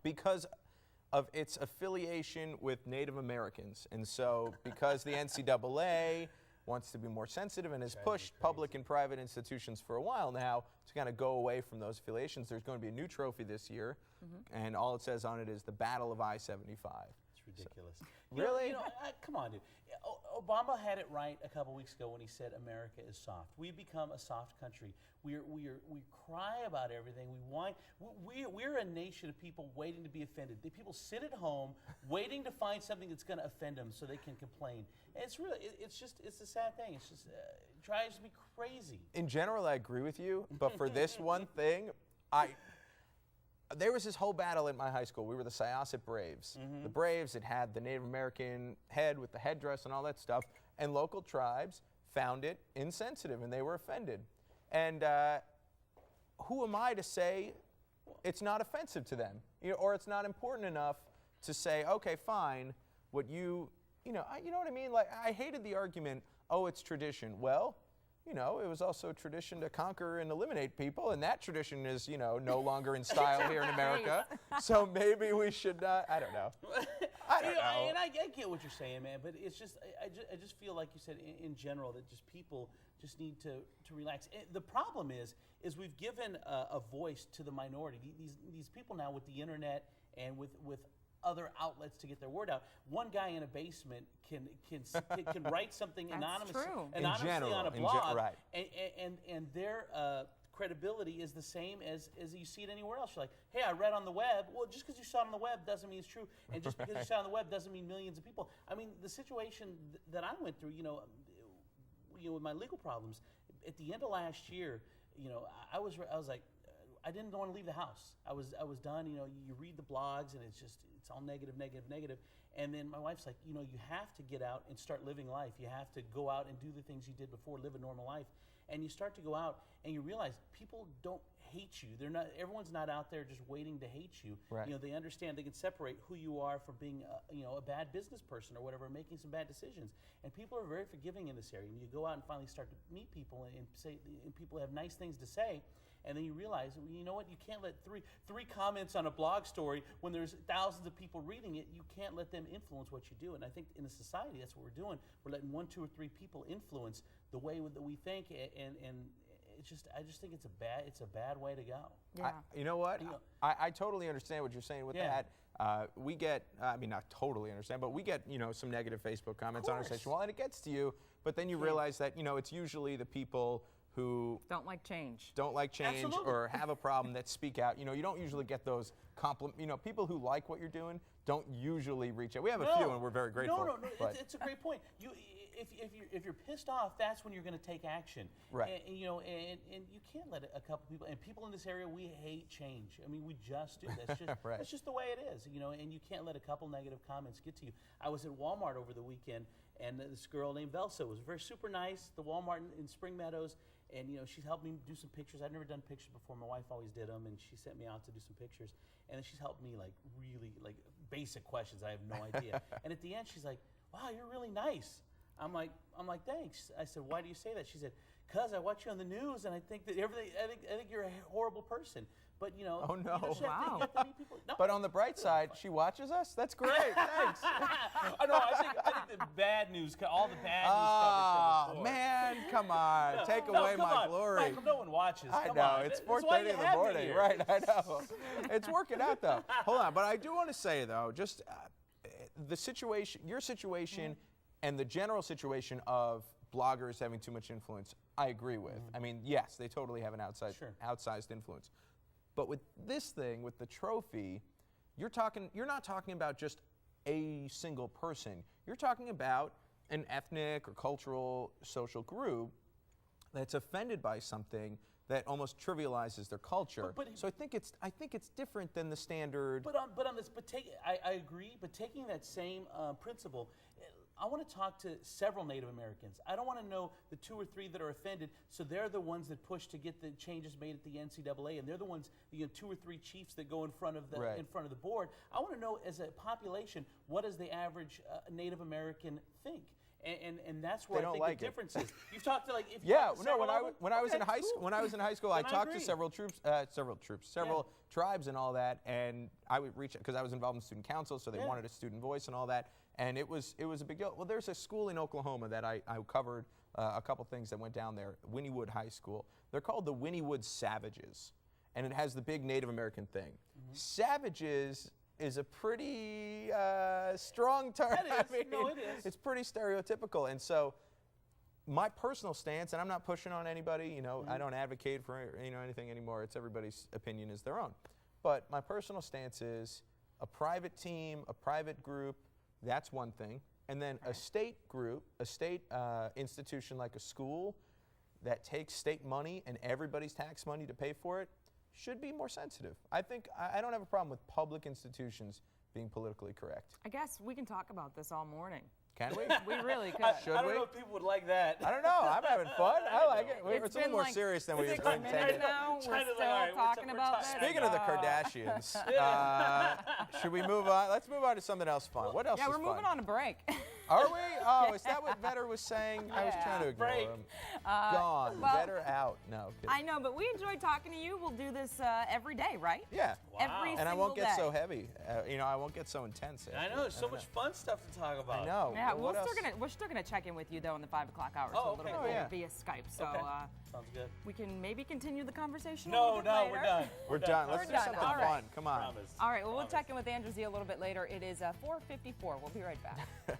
because of its affiliation with Native Americans. And so because the NCAA wants to be more sensitive and has pushed public and private institutions for a while now to kind of go away from those affiliations, there's going to be a new trophy this year, and all it says on it is the Battle of I-75. It's ridiculous. So, really? Come on, dude. Obama had it right a couple weeks ago when he said America is soft. We've become a soft country. We cry about everything. We whine. We're a nation of people waiting to be offended. The people sit at home waiting to find something that's going to offend them so they can complain. And it's really, it's a sad thing. It's just, it drives me crazy. In general, I agree with you, but for this one thing, there was this whole battle at my high school. We were the Syosset Braves. The Braves, it had the Native American head with the headdress and all that stuff, and local tribes found it insensitive, and they were offended. And who am I to say it's not offensive to them, or it's not important enough to say, okay, fine, what you know what I mean? Like, I hated the argument, oh, it's tradition. Well, it was also a tradition to conquer and eliminate people, and that tradition is, no longer in style here in America. So maybe we should not, I don't know. I don't know. And I get what you're saying, man, but it's just, I just feel like you said in general that just people just need to relax. The problem is we've given a voice to the minority. These people now with the internet and with other outlets to get their word out. One guy in a basement can write something anonymously on a blog, and their credibility is the same as you see it anywhere else. You're like, hey, I read on the web. Well, just because you saw it on the web doesn't mean it's true, and just because you saw it on the web doesn't mean millions of people. I mean, the situation that I went through, with my legal problems, at the end of last year, I was like, I didn't want to leave the house. I was done. You read the blogs and it's all negative. And then my wife's like, you have to get out and start living life. You have to go out and do the things you did before, live a normal life. And you start to go out and you realize people don't hate you. Everyone's not out there just waiting to hate you. Right. They understand, they can separate who you are from being a bad business person or whatever, making some bad decisions. And people are very forgiving in this area. When you go out and finally start to meet people and people have nice things to say, and then you realize, you know what, you can't let three comments on a blog story when there's thousands of people reading it, you can't let them influence what you do. And I think in a society, that's what we're doing. We're letting 1, 2, or 3 people influence the way that we think, and I just think it's a bad way to go. Yeah. You know what? I totally understand what you're saying with that. We get, not totally understand, but we get, some negative Facebook comments on our station. Well, and it gets to you, but then you realize that, it's usually the people who don't like change, Absolutely. or have a problem that speak out. You don't usually get those people who like what you're doing don't usually reach out. We have a few, and we're very grateful. No. It's a great point. If you're pissed off, that's when you're going to take action. Right. And you can't let a couple people, and people in this area, we hate change. I mean, we just do. That's just right. That's just the way it is. And you can't let a couple negative comments get to you. I was at Walmart over the weekend, and this girl named Velsa was very super nice. The Walmart in Spring Meadows. And she's helped me do some pictures. I've never done pictures before. My wife always did them, and she sent me out to do some pictures. And then she's helped me really basic questions. I have no idea. And at the end, she's like, "Wow, you're really nice." I'm like, thanks. I said, "Why do you say that?" She said, "'Cause I watch you on the news, and I think that everything. I think you're a horrible person." But oh no! You have to Wow. meet people. No. But on the bright side, she watches us. That's great. Thanks. I think the bad news, all the bad news coverage from before. Man, come on, take away my glory. Michael, no one watches. I Come know, on. it's That's why 4:30 you in the have me morning, here. right? I know. It's working out though. Hold on, but I do want to say though, just the situation, your situation, and the general situation of bloggers having too much influence, I agree with. I mean, yes, they totally have an outsized influence. But with this thing, with the trophy, you're not talking about just a single person. You're talking about an ethnic or cultural social group that's offended by something that almost trivializes their culture. So I think it's different than the standard. But on this, I agree. But taking that same principle, I want to talk to several Native Americans. I don't want to know the 2 or 3 that are offended, so they're the ones that push to get the changes made at the NCAA, and they're the ones, 2 or 3 chiefs that go in front of the board. I want to know, as a population, what does the average Native American think? And that's where They I don't think like the it. difference is. You've talked to like if Yeah, you've talked to no. several of them, When I was in okay, high cool. school, when I was in high school, I Then I talked to agree. several tribes and all that, and I would reach because I was involved in student council, so they Yeah. wanted a student voice and all that, and it was a big deal. Well, there's a school in Oklahoma that I covered a couple things that went down there, Wynnewood High School. They're called the Wynnewood Savages, and it has the big Native American thing. Savages is a pretty strong term. That is. No, it is. It's pretty stereotypical, and so my personal stance, and I'm not pushing on anybody, you know, I don't advocate for anything anymore. It's everybody's opinion is their own. But my personal stance is a private team, a private group, that's one thing. And then a state group, a state institution like a school that takes state money and everybody's tax money to pay for it should be more sensitive. I think I don't have a problem with public institutions being politically correct. I guess we can talk about this all morning. Can we? We really could. Should I don't we? know if people would like that. I don't know. I'm having fun. I like it. It's a little been more like serious than we 6 intended. minutes now. We're China's still like, all right, talking we're about tired. this. Speaking of the Kardashians, should we move on? Let's move on to something else fun. What else Yeah, is we're fun? moving on a break. Are we? Oh, is that what Vetter was saying? I was trying to ignore Break. him. Gone. well- Vetter out. No, kidding. I know, but we enjoy talking to you. We'll do this every day, right? Yeah. Every And I single won't get day. so heavy. I won't get so intense. I know, there's so much fun stuff to talk about. I know. Yeah, What else? we're still gonna check in with you though in the 5 o'clock hour, Oh, so a little okay. bit Oh, later yeah. via Skype. So Okay. Sounds good. we can maybe continue the conversation. a No, little bit no, later. we're done. We're done. Let's We're do done. something All right. fun. Come on. Promise. All right, well, we'll Promise. check in with Andrew Z a little bit later. It is 4:54. We'll be right back.